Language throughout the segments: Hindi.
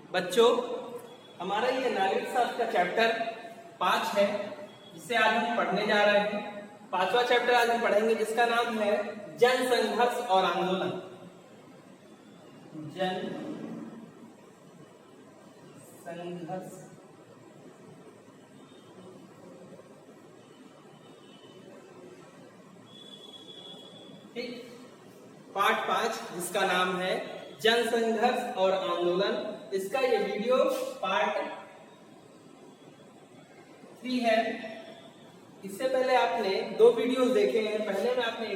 बच्चों, हमारा ये नागरिक शास्त्र का चैप्टर 5 है जिसे आज हम पढ़ने जा रहे हैं। 5वां चैप्टर आज हम पढ़ेंगे जिसका नाम है जन संघर्ष और आंदोलन। जन संघर्ष ठीक। पार्ट 5 जिसका नाम है जन संघर्ष और आंदोलन। इसका ये वीडियो पार्ट 3 है। इससे पहले आपने 2 वीडियोस देखे हैं। पहले में आपने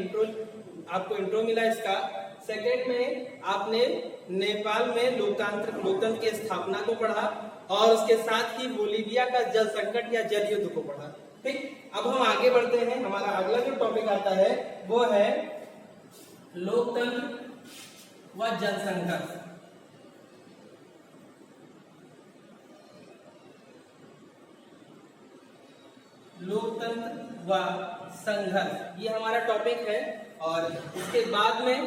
आपको इंट्रो मिला इसका। सेकंड में आपने नेपाल में लोकतंत्र की स्थापना को पढ़ा और उसके साथ ही बोलीविया का जल संकट या जल युद्ध को पढ़ा। ठीक, अब हम आगे बढ़ते हैं। हमारा अगला जो टॉपिक आता है वो है लोकतंत्र व जनसंघर्ष। लोकतंत्र व संघर्ष ये हमारा टॉपिक है और इसके बाद में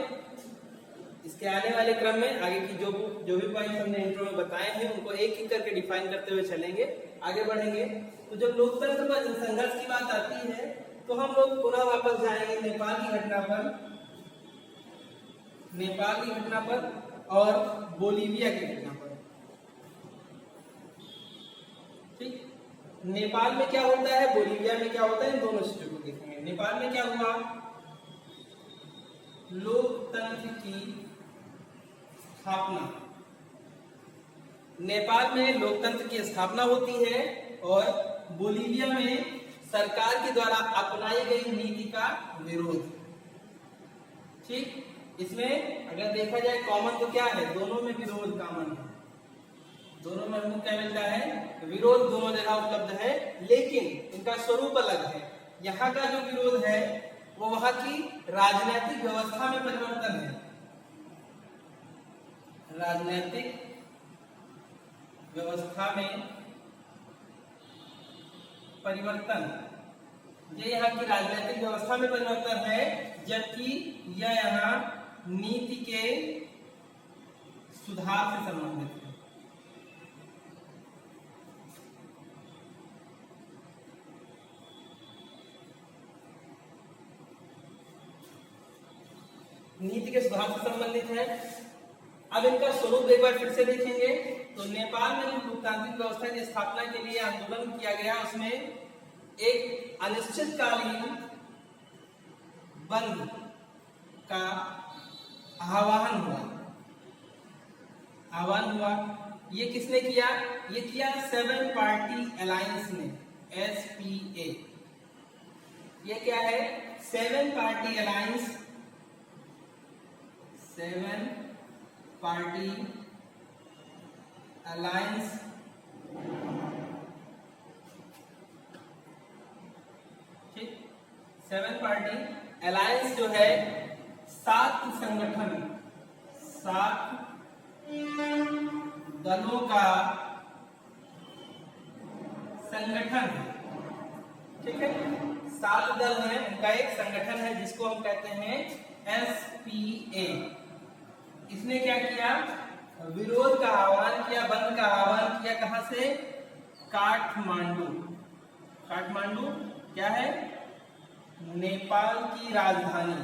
इसके आने वाले क्रम में आगे की जो भी पॉइंट हमने इंट्रो में बताए हैं उनको एक एक करके डिफाइन करते हुए चलेंगे, आगे बढ़ेंगे। तो जब लोकतंत्र व जनसंघर्ष की बात आती है तो हम लोग पुनः वापस जाएंगे नेपाल की घटना पर और बोलीविया की घटना पर। ठीक, नेपाल में क्या होता है, बोलीविया में क्या होता है, इन दोनों चीजों को देखेंगे। नेपाल में क्या हुआ, लोकतंत्र की स्थापना। नेपाल में लोकतंत्र की स्थापना होती है और बोलीविया में सरकार के द्वारा अपनाई गई नीति का विरोध। ठीक, इसमें अगर देखा जाए कॉमन तो क्या है, दोनों में विरोध कॉमन है। दोनों में हमको क्या मिलता है, विरोध दोनों जगह उपलब्ध है, लेकिन इनका स्वरूप अलग है। यहाँ का जो विरोध है वो वहां की राजनीतिक व्यवस्था में परिवर्तन है। राजनीतिक व्यवस्था में परिवर्तन, ये यहाँ की राजनीतिक व्यवस्था में परिवर्तन है, जबकि यह यहाँ नीति के सुधार से संबंधित है। नीति के सुधार से संबंधित है। अब इनका स्वरूप एक बार फिर से देखेंगे तो नेपाल में जो लोकतांत्रिक व्यवस्था की स्थापना के लिए आंदोलन किया गया उसमें एक अनिश्चितकालीन बंद का आह्वान हुआ। ये किसने किया, ये किया 7 पार्टी अलायंस ने, SPA। ये क्या है, 7 पार्टी अलायंस, 7 पार्टी अलायंस ठीक। 7 पार्टी अलायंस जो है 7 संगठन, 7 दलों का संगठन है। ठीक है, 7 दल है, उनका एक संगठन है जिसको हम कहते हैं SPA। इसने क्या किया, विरोध का आह्वान किया, बंद का आह्वान किया। कहां से, काठमांडू। काठमांडू क्या है, नेपाल की राजधानी।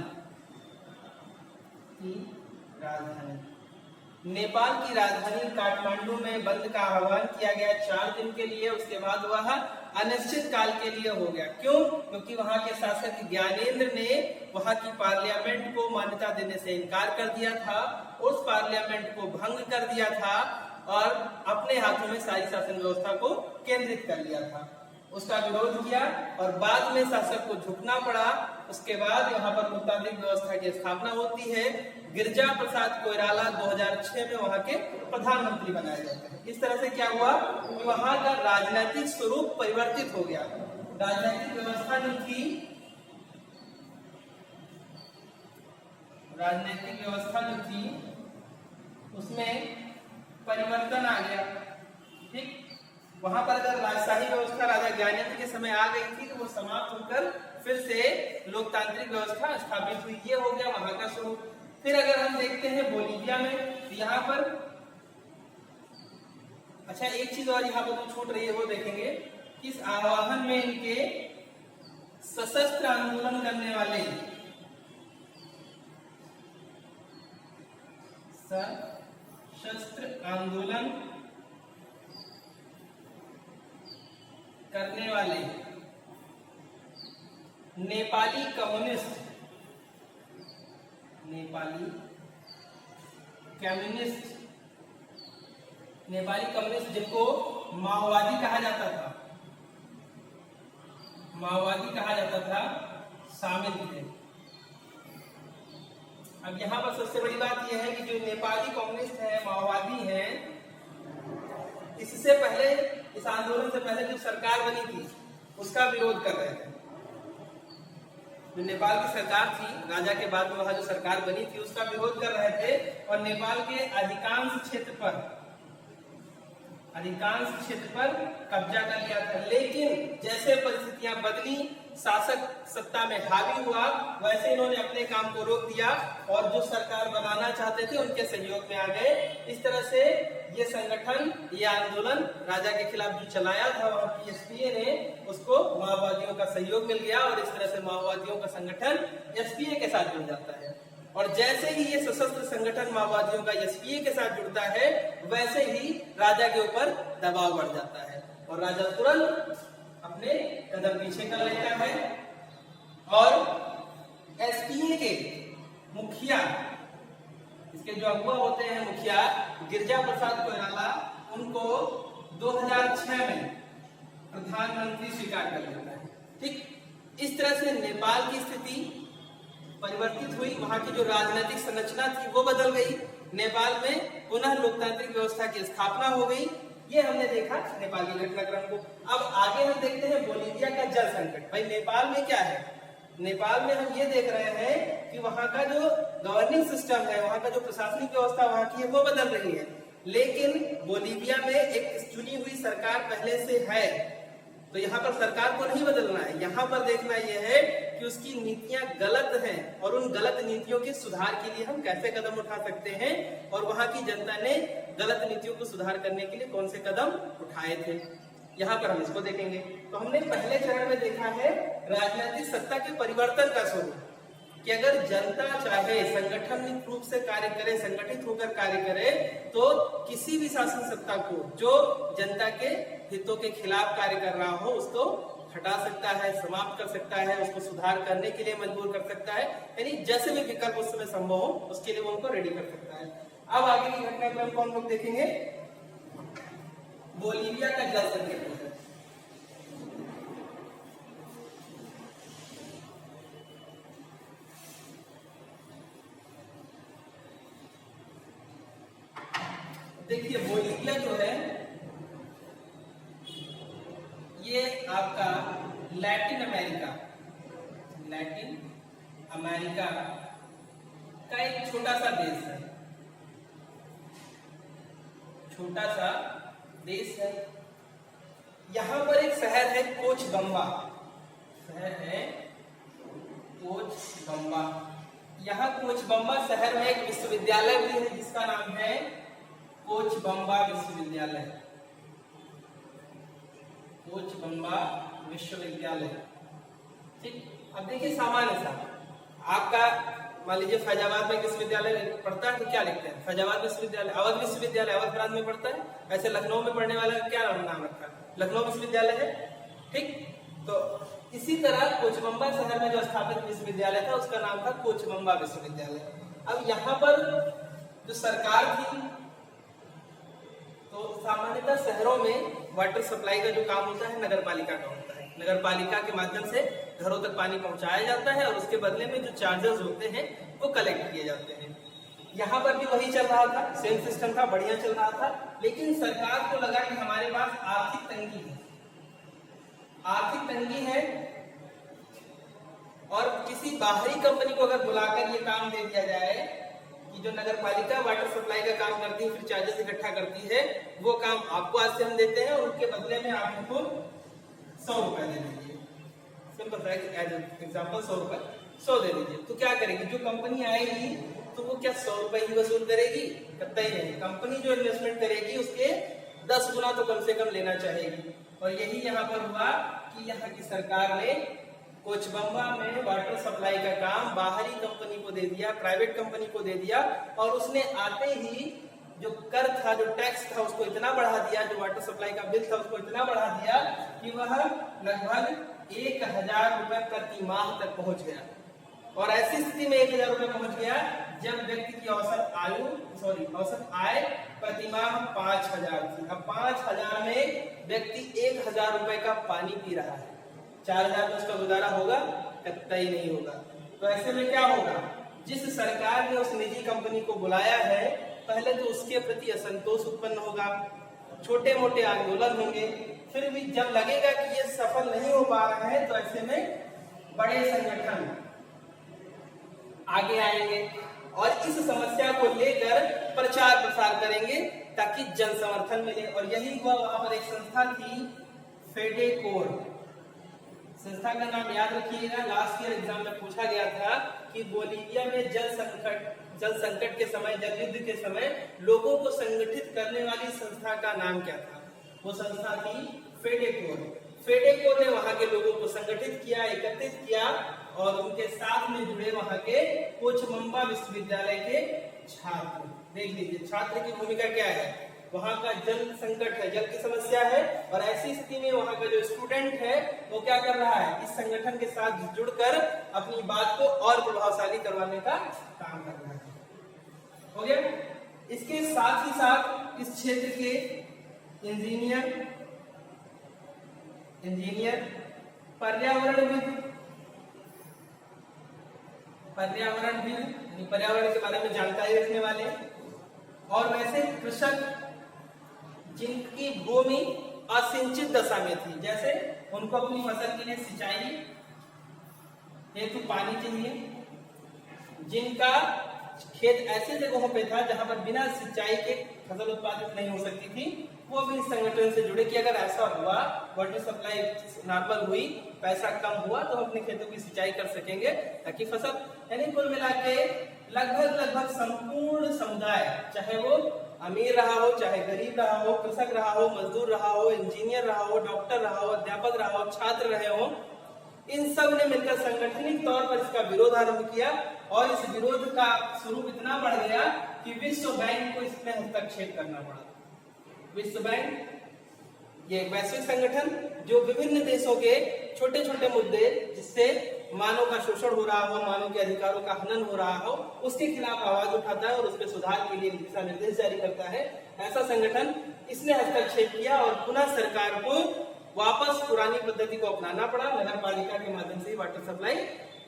नेपाल की राजधानी काठमांडू में बंद का आह्वान किया गया 4 दिन के लिए। उसके बाद वह अनिश्चित काल के लिए हो गया। क्यों, क्योंकि वहां के शासक ज्ञानेंद्र ने वहां की पार्लियामेंट को मान्यता देने से इनकार कर दिया था, उस पार्लियामेंट को भंग कर दिया था और अपने हाथों में सारी शासन व्यवस्था को केंद्रित कर लिया था। उसका विरोध किया और बाद में शासक को झुकना पड़ा। उसके बाद यहाँ पर लोकतांत्रिक व्यवस्था की स्थापना होती है। गिरिजा प्रसाद कोइराला 2006 में वहां के प्रधानमंत्री बनाए जाते हैं। इस तरह से क्या हुआ, वहां का राजनीतिक स्वरूप परिवर्तित हो गया। राजनीतिक व्यवस्था जो थी, उसमें परिवर्तन आ गया। ठीक, वहां पर अगर राजशाही व्यवस्था राजा ज्ञानेंद्र के समय आ गई थी तो वो समाप्त होकर फिर से लोकतांत्रिक व्यवस्था स्थापित हुई। ये हो गया वहां का स्वरूप। फिर अगर हम देखते हैं बोलीविया में, यहाँ पर अच्छा, एक चीज और यहाँ पर जो छूट रही है वो देखेंगे कि इस आह्वान में इनके सशस्त्र आंदोलन करने वाले, सशस्त्र आंदोलन करने वाले नेपाली कम्युनिस्ट, जिनको माओवादी कहा जाता था, शामिल थे। अब यहाँ पर सबसे बड़ी बात यह है कि जो नेपाली कम्युनिस्ट है, माओवादी है, इससे पहले, इस आंदोलन से पहले जो सरकार बनी थी उसका विरोध कर रहे थे। जो नेपाल की सरकार थी, राजा के बाद में वहां जो सरकार बनी थी उसका विरोध कर रहे थे और नेपाल के अधिकांश क्षेत्र पर कब्जा कर लिया था। लेकिन जैसे परिस्थितियां बदली, शासक सत्ता में हावी हुआ, वैसे इन्होंने अपने काम को रोक दिया और जो सरकार बनाना चाहते थे उनके सहयोग में आ गए। इस तरह से ये संगठन, ये आंदोलन राजा के खिलाफ जो चलाया था वहां की एसपीए ने, उसको माओवादियों का सहयोग मिल गया और इस तरह से माओवादियों का संगठन एसपीए के साथ जुड़ जाता है। और जैसे ही ये सशस्त्र संगठन माओवादियों का एसपीए के साथ जुड़ता है, वैसे ही राजा के ऊपर दबाव बढ़ जाता है और राजा तुरंत अपने कदम पीछे कर लेता है और एसपीए के मुखिया, इसके जो अगुआ होते हैं मुखिया, गिरजा प्रसाद कोइराला, उनको 2006 में प्रधानमंत्री स्वीकार कर लेता है। ठीक, इस तरह से नेपाल की स्थिति परिवर्तित हुई, वहां की जो राजनीतिक संरचना थी वो बदल गई, नेपाल में पुनः लोकतांत्रिक व्यवस्था की स्थापना हो गई। ये हमने देखा नेपाल के घटनाक्रम को। अब आगे हम देखते हैं बोलीविया का जल संकट। भाई नेपाल में क्या है? नेपाल में हम ये देख रहे हैं कि वहां का जो गवर्निंग सिस्टम है, वहां का जो प्रशासनिक व्यवस्था वहां की है वो बदल रही है, लेकिन बोलीविया में एक चुनी हुई सरकार पहले से है। तो यहाँ पर सरकार को नहीं बदलना है, यहाँ पर देखना यह है कि उसकी नीतियां गलत हैं और उन गलत नीतियों के सुधार के लिए हम कैसे कदम उठा सकते हैं और वहां की जनता ने गलत नीतियों को सुधार करने के लिए कौन से कदम उठाए थे, यहाँ पर हम इसको देखेंगे। तो हमने पहले चरण में देखा है राजनीतिक सत्ता के परिवर्तन का स्वरूप, कि अगर जनता चाहे संगठनिक रूप से कार्य करे, संगठित होकर कार्य करे, तो किसी भी शासन सत्ता को जो जनता के हितों के खिलाफ कार्य कर रहा हो उसको हटा सकता है, समाप्त कर सकता है, उसको सुधार करने के लिए मजबूर कर सकता है, यानी जैसे भी विकल्प उस समय संभव हो उसके लिए वो उनको रेडी कर सकता है। अब आगे की घटनाक्रम को हम लोग देखेंगे, बोलीविया का जल संकट। देखिए बोलीविया जो है ये आपका लैटिन अमेरिका का एक छोटा सा देश है। यहाँ पर एक शहर है कोचबम्बा, यहाँ कोचबम्बा शहर में एक विश्वविद्यालय भी है जिसका नाम है कोचबम्बा विश्वविद्यालय। ठीक, अब देखिए सामान्य सा आपका मान लीजिए फैजाबाद में विश्वविद्यालय पढ़ता है तो क्या लिखते हैं? फैजाबाद विश्वविद्यालय, अवध विश्वविद्यालय अवध प्रांत में पढ़ता है। ऐसे लखनऊ में पढ़ने वाला क्या नाम रखा है? लखनऊ विश्वविद्यालय है। ठीक, तो इसी तरह कोचबम्बा शहर में जो स्थापित विश्वविद्यालय था उसका नाम था कोचबम्बा विश्वविद्यालय। अब यहाँ पर जो सरकार थी, तो सामान्यतः शहरों में वाटर सप्लाई का जो काम होता है नगर पालिका का होता है। नगर पालिका के माध्यम से घरों तक पानी पहुंचाया जाता है और उसके बदले में जो चार्जेस होते हैं वो कलेक्ट किए जाते हैं। यहाँ पर भी वही चल रहा था, सेम सिस्टम था, बढ़िया चल रहा था। लेकिन सरकार को लगा कि हमारे पास आर्थिक तंगी है और किसी बाहरी कंपनी को अगर बुलाकर ये काम दे दिया जाए कि जो नगर पालिका वाटर सप्लाई का काम करती है, फिर चार्जेस इकट्ठा करती है, वो काम आपको आज से हम देते हैं और उनके बदले में आप हमको 100 रुपए दे दीजिए। सिंपल सा एज एग्जांपल 100 रुपए 100 दे दीजिए। तो क्या करेगी जो कंपनी आएगी तो वो क्या 100 रुपए ही वसूल करेगी? कतई नहीं। कंपनी जो इन्वेस्टमेंट करेगी उसके 10 गुना तो कम से कम लेना चाहेगी। और यही यहाँ पर हुआ कि यहाँ की सरकार ने कोचबंबा में वाटर सप्लाई का काम बाहरी कंपनी को दे दिया, प्राइवेट कंपनी को दे दिया, और उसने आते ही जो कर था, जो टैक्स था, उसको इतना बढ़ा दिया, जो वाटर सप्लाई का बिल था उसको इतना बढ़ा दिया कि वह लगभग 1000 रुपए प्रति माह तक पहुंच गया। और ऐसी स्थिति में 1000 रुपए पहुंच गया जब व्यक्ति की औसत आय प्रति माह 5000 थी। अब 5000 में व्यक्ति 1000 रुपए का पानी पी रहा है, 4000 में उसका गुजारा होगा? कतई नहीं होगा। तो ऐसे में क्या होगा? जिस सरकार ने उस निजी कंपनी को बुलाया है, पहले तो उसके प्रति असंतोष उत्पन्न होगा, छोटे मोटे आंदोलन होंगे, फिर भी जब लगेगा कि ये सफल नहीं हो पा रहा है तो ऐसे में बड़े संगठन आगे आएंगे और इस समस्या को लेकर प्रचार प्रसार करेंगे ताकि जन समर्थन मिले। और यही हुआ। वहां पर एक संस्था थी, फेडेकोर। संस्था का नाम याद रखिएगा, लास्ट ईयर एग्जाम में पूछा गया था कि बोलीविया में जल संकट के समय, जल युद्ध के समय लोगों को संगठित करने वाली संस्था का नाम क्या था? वो संस्था थी फेडेकोर। फेडेकोर ने वहां के लोगों को संगठित किया, एकत्रित किया और उनके साथ में जुड़े वहां के कोचबंबा विश्वविद्यालय के छात्र। देख लीजिए छात्र की भूमिका क्या है। वहां का जल संकट है, जल की समस्या है, और ऐसी स्थिति में वहां का जो स्टूडेंट है वो क्या कर रहा है? इस संगठन के साथ जुड़कर अपनी बात को और प्रभावशाली करवाने का काम कर रहा है। हो गया। इसके साथ ही साथ इस क्षेत्र के इंजीनियर, पर्यावरणविद पर्यावरण के बारे में जानकारी रखने वाले, और वैसे कृषक जिनकी भूमि असिंचित दशा में थी, जैसे उनको अपनी फसल के लिए सिंचाई हेतु पानी चाहिए, जिनका खेत ऐसे जगहों पे था जहां पर बिना सिंचाई के फसल उत्पादित नहीं हो सकती थी, वो भी इस संगठन से जुड़े कि अगर ऐसा हुआ, वाटर सप्लाई नॉर्मल हुई, पैसा कम हुआ, तो हम अपने खेतों की सिंचाई कर सकेंगे ताकि फसल, यानी कुल मिला के लगभग संपूर्ण समुदाय, चाहे वो अमीर रहा हो, चाहे गरीब रहा हो, कृषक रहा हो, मजदूर रहा हो, इंजीनियर रहा हो, डॉक्टर रहा हो, अध्यापक रहा हो, छात्र रहे हो, इन सब ने मिलकर संगठनिक तौर पर इसका विरोध आरंभ किया। और इस विरोध का स्वरूप इतना बढ़ गया कि विश्व बैंक को इसमें हस्तक्षेप करना पड़ा। विश्व बैंक ये एक वैश्विक संगठन जो विभिन्न देशों के छोटे छोटे मुद्दे, जिससे मानव का शोषण हो रहा हो, मानव के अधिकारों का हनन हो रहा हो, उसके खिलाफ आवाज उठाता है और उस पर सुधार के लिए दिशा निर्देश जारी करता है। ऐसा संगठन, इसने हस्तक्षेप किया और पुनः सरकार को वापस पुरानी पद्धति को अपनाना पड़ा। नगर पालिका के माध्यम से वाटर सप्लाई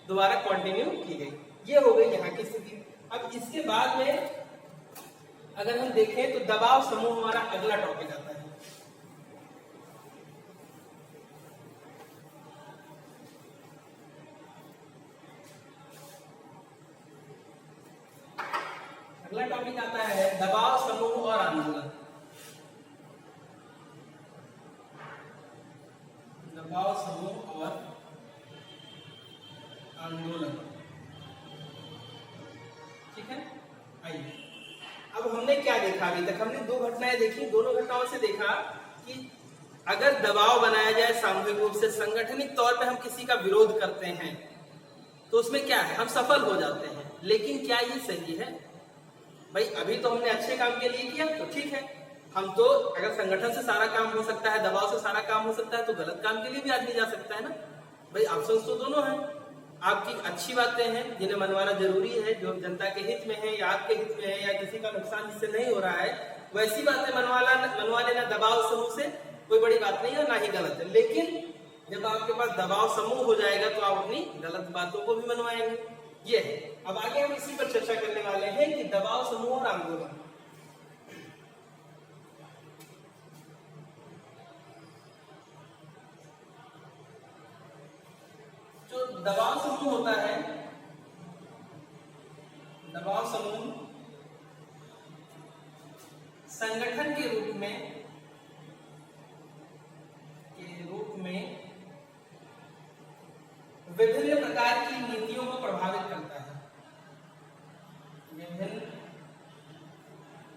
दोबारा कंटिन्यू की गई। ये हो गई यहाँ की स्थिति। अब इसके बाद में अगर हम देखें तो दबाव समूह हमारा अगला टॉपिक आता है। अगला टॉपिक आता है दबाव समूह और आंदोलन। दबाव समूह और आंदोलन, ठीक है। आइए, अब हमने क्या देखा? अभी तक हमने दो घटनाएं देखी। दोनों घटनाओं से देखा कि अगर दबाव बनाया जाए सामूहिक रूप से, संगठनिक तौर पे हम किसी का विरोध करते हैं तो उसमें क्या है, हम सफल हो जाते हैं। लेकिन क्या ये सही है? भाई अभी तो हमने अच्छे काम के लिए किया तो ठीक है, हम तो अगर संगठन से सारा काम हो सकता है, दबाव से सारा काम हो सकता है, तो गलत काम के लिए भी आदमी जा सकता है ना। भाई ऑप्शन तो दोनों हैं। आपकी अच्छी बातें हैं जिन्हें मनवाना जरूरी है, जो जनता के हित में है या आपके हित में है या किसी का नुकसान जिससे नहीं हो रहा है, वैसी बातें मनवा लेना दबाव समूह से कोई बड़ी बात नहीं है, ना ही गलत है। लेकिन जब आपके पास दबाव समूह हो जाएगा तो आप अपनी गलत बातों को भी मनवाएंगे। ये है। अब आगे हम इसी पर चर्चा करने वाले हैं कि दबाव समूह और आंदोलन। जो दबाव समूह होता है, दबाव समूह संगठन के रूप में विभिन्न प्रकार की नीतियों को प्रभावित करता है। विभिन्न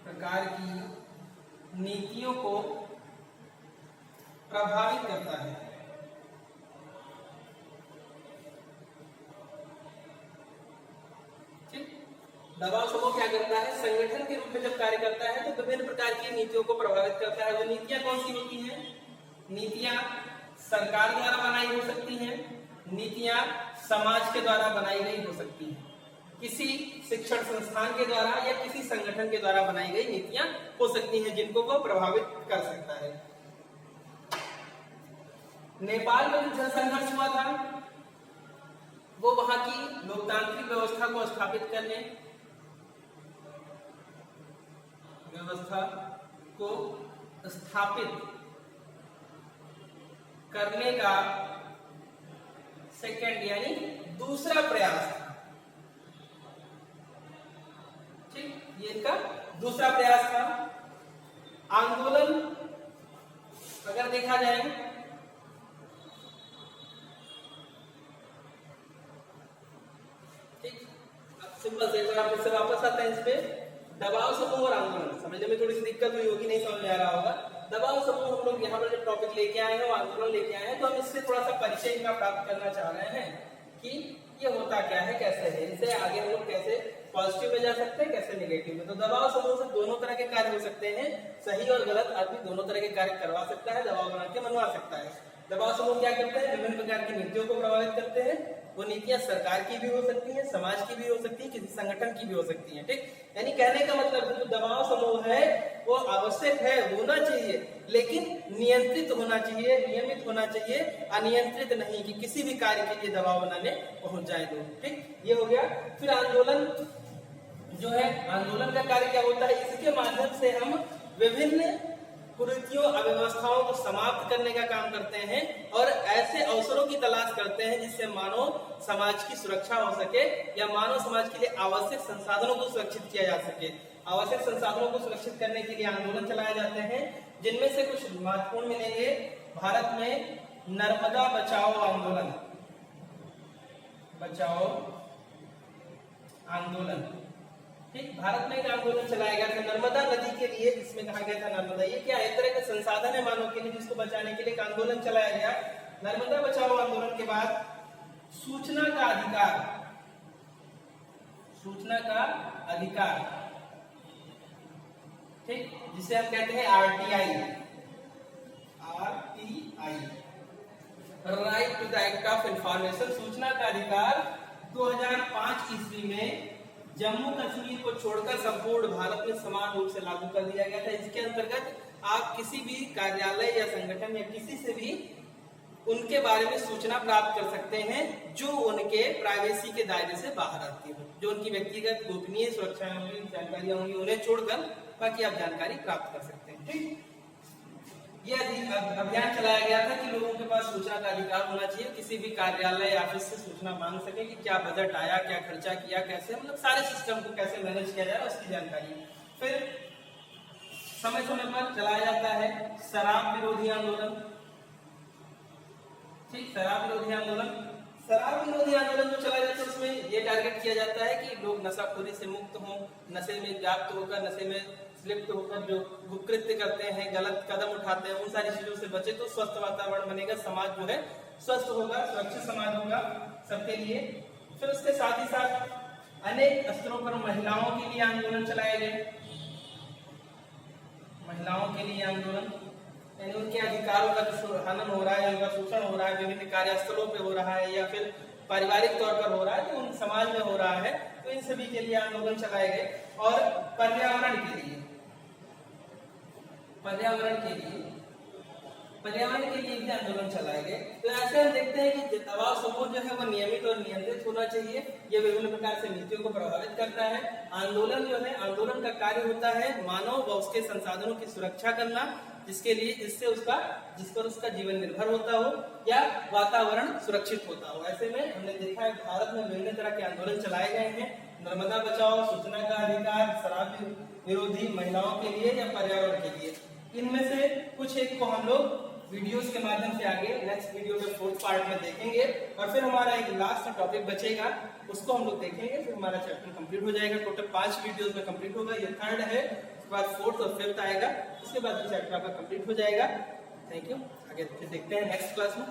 प्रकार की नीतियों को प्रभावित करता है। दबाव समूह क्या करता है, संगठन के रूप में जब कार्य करता है तो विभिन्न प्रकार की नीतियों को प्रभावित करता है। वो नीतियां कौन सी होती हैं? नीतियां सरकार द्वारा बनाई हो सकती हैं, नीतियां समाज के द्वारा बनाई गई हो सकती हैं, किसी शिक्षण संस्थान के द्वारा या किसी संगठन के द्वारा बनाई गई नीतियां हो सकती हैं जिनको वो प्रभावित कर सकता है। नेपाल में जो संघर्ष हुआ था वो वहां की लोकतांत्रिक व्यवस्था को स्थापित करने, व्यवस्था को स्थापित करने का सेकंड यानी दूसरा प्रयास था। ठीक, ये इनका दूसरा प्रयास था। आंदोलन अगर देखा जाए सिंपल से फिर से वापस आते हैं इस पे। दबाव समूह और आंदोलन समझने में थोड़ी सी दिक्कत हुई होगी, नहीं समझ में आ रहा होगा। दबाव समूह हम लोग यहाँ पर जो टॉपिक लेके आए हैं, आंदोलन लेके आए हैं, तो हम इससे थोड़ा सा परिचय इनका प्राप्त करना चाह रहे हैं कि ये होता क्या है, कैसे है, इनसे आगे हम लोग कैसे पॉजिटिव में जा सकते हैं, कैसे नेगेटिव में। तो दबाव समूह से दोनों तरह के कार्य हो सकते हैं, सही और गलत आदमी दोनों तरह के कार्य करवा सकता है, दबाव बना के मनवा सकता है। दबाव समूह क्या करते हैं, विभिन्न प्रकार की नीतियों को प्रभावित करते हैं। वो नीतियां सरकार की भी हो सकती हैं, समाज की भी हो सकती है, किसी संगठन की भी हो सकती हैं। ठीक, यानी कहने का मतलब जो दबाव समूह है वो आवश्यक है, होना चाहिए, लेकिन नियंत्रित होना चाहिए, नियमित होना चाहिए, अनियंत्रित नहीं कि किसी भी कार्य के लिए दबाव बनाने पहुंच जाए लोग। ठीक, ये हो गया। फिर आंदोलन जो है, आंदोलन का कार्य क्या होता है, इसके माध्यम से हम विभिन्न कुरीतियों, अव्यवस्थाओं को समाप्त करने का काम करते हैं और ऐसे अवसरों की तलाश करते हैं जिससे मानव समाज की सुरक्षा हो सके या मानव समाज के लिए आवश्यक संसाधनों को सुरक्षित किया जा सके। आवश्यक संसाधनों को सुरक्षित करने के लिए आंदोलन चलाए जाते हैं, जिनमें से कुछ महत्वपूर्ण मिलेंगे। भारत में नर्मदा बचाओ आंदोलन, बचाओ आंदोलन। ठीक, भारत में एक आंदोलन चलाया गया था नर्मदा नदी के लिए, जिसमें कहा गया था नर्मदा ये क्या है, एक तरह का संसाधन है मानव के लिए, जिसको बचाने के लिए एक आंदोलन चलाया गया। नर्मदा बचाओ आंदोलन के बाद सूचना का अधिकार, सूचना का अधिकार, ठीक, जिसे हम कहते हैं RTI, right to the act of information. सूचना का अधिकार 2005 ईस्वी में जम्मू कश्मीर को छोड़कर संपूर्ण भारत में समान रूप से लागू कर दिया गया था। इसके अंतर्गत आप किसी भी कार्यालय या संगठन या किसी से भी उनके बारे में सूचना प्राप्त कर सकते हैं जो उनके प्राइवेसी के दायरे से बाहर आती हो, जो उनकी व्यक्तिगत गोपनीय सुरक्षा होंगी, जानकारियां होंगी, उन्हें छोड़कर बाकी आप जानकारी प्राप्त कर सकते हैं। ठीक, ये अभियान चलाया गया था कि लोगों के पास सूचना का अधिकार होना चाहिए, किसी भी कार्यालय या ऑफिस से सूचना मांग सके कि क्या बजट आया, क्या खर्चा किया, कैसे मतलब सारे सिस्टम को कैसे मैनेज किया जाए उसकी जानकारी। फिर समय समय पर चलाया जाता है शराब विरोधी आंदोलन। ठीक, शराब विरोधी आंदोलन, शराब विरोधी आंदोलन जो चलाया जाता है उसमें ये टारगेट किया जाता है कि लोग नशाखोरी से मुक्त हों, नशे में व्याप्त होकर, नशे में लिप्त होकर जो कुकृत्य करते हैं, गलत कदम उठाते हैं, उन सारी चीजों से बचे तो स्वस्थ वातावरण बनेगा, समाज जो है स्वस्थ होगा, सुरक्षित समाज होगा सबके लिए। फिर उसके साथ ही साथ अनेक स्तरों पर महिलाओं के लिए आंदोलन चलाए गए। महिलाओं के लिए आंदोलन यानी उनके अधिकारों का जो हनन हो रहा है, उनका शोषण हो रहा है, विभिन्न कार्यस्थलों पे हो रहा है या फिर पारिवारिक तौर पर हो रहा है, जो उन समाज में हो रहा है, तो इन सभी के लिए आंदोलन चलाए गए। और पर्यावरण के लिए, पर्यावरण के लिए भी आंदोलन चलाए गए। तो ऐसे हम देखते हैं कि दबाव समूह जो है वो नियमित और नियंत्रित होना चाहिए, यह विभिन्न प्रकार से नीतियों को प्रभावित करता है। आंदोलन जो है, आंदोलन का कार्य होता है मानव व उसके संसाधनों की सुरक्षा करना, जिससे जिस पर उसका जीवन निर्भर होता हो या वातावरण सुरक्षित होता हो। ऐसे में हमने देखा है भारत में विभिन्न तरह के आंदोलन चलाए गए हैं, नर्मदा बचाओ, सूचना का अधिकार, शराब विरोधी, महिलाओं के लिए या पर्यावरण के लिए। इनमें से कुछ एक को हम लोग वीडियोस के माध्यम से आगे नेक्स्ट वीडियो में 4th पार्ट में देखेंगे और फिर हमारा एक लास्ट टॉपिक बचेगा, उसको हम लोग देखेंगे, फिर हमारा चैप्टर कंप्लीट हो जाएगा। टोटल 5 वीडियोस में कंप्लीट होगा, ये 3rd है, उसके बाद 4th और 5th आएगा, उसके बाद चैप्टर आपका कंप्लीट हो जाएगा। थैंक यू, आगे फिर देखते हैं नेक्स्ट क्लास में।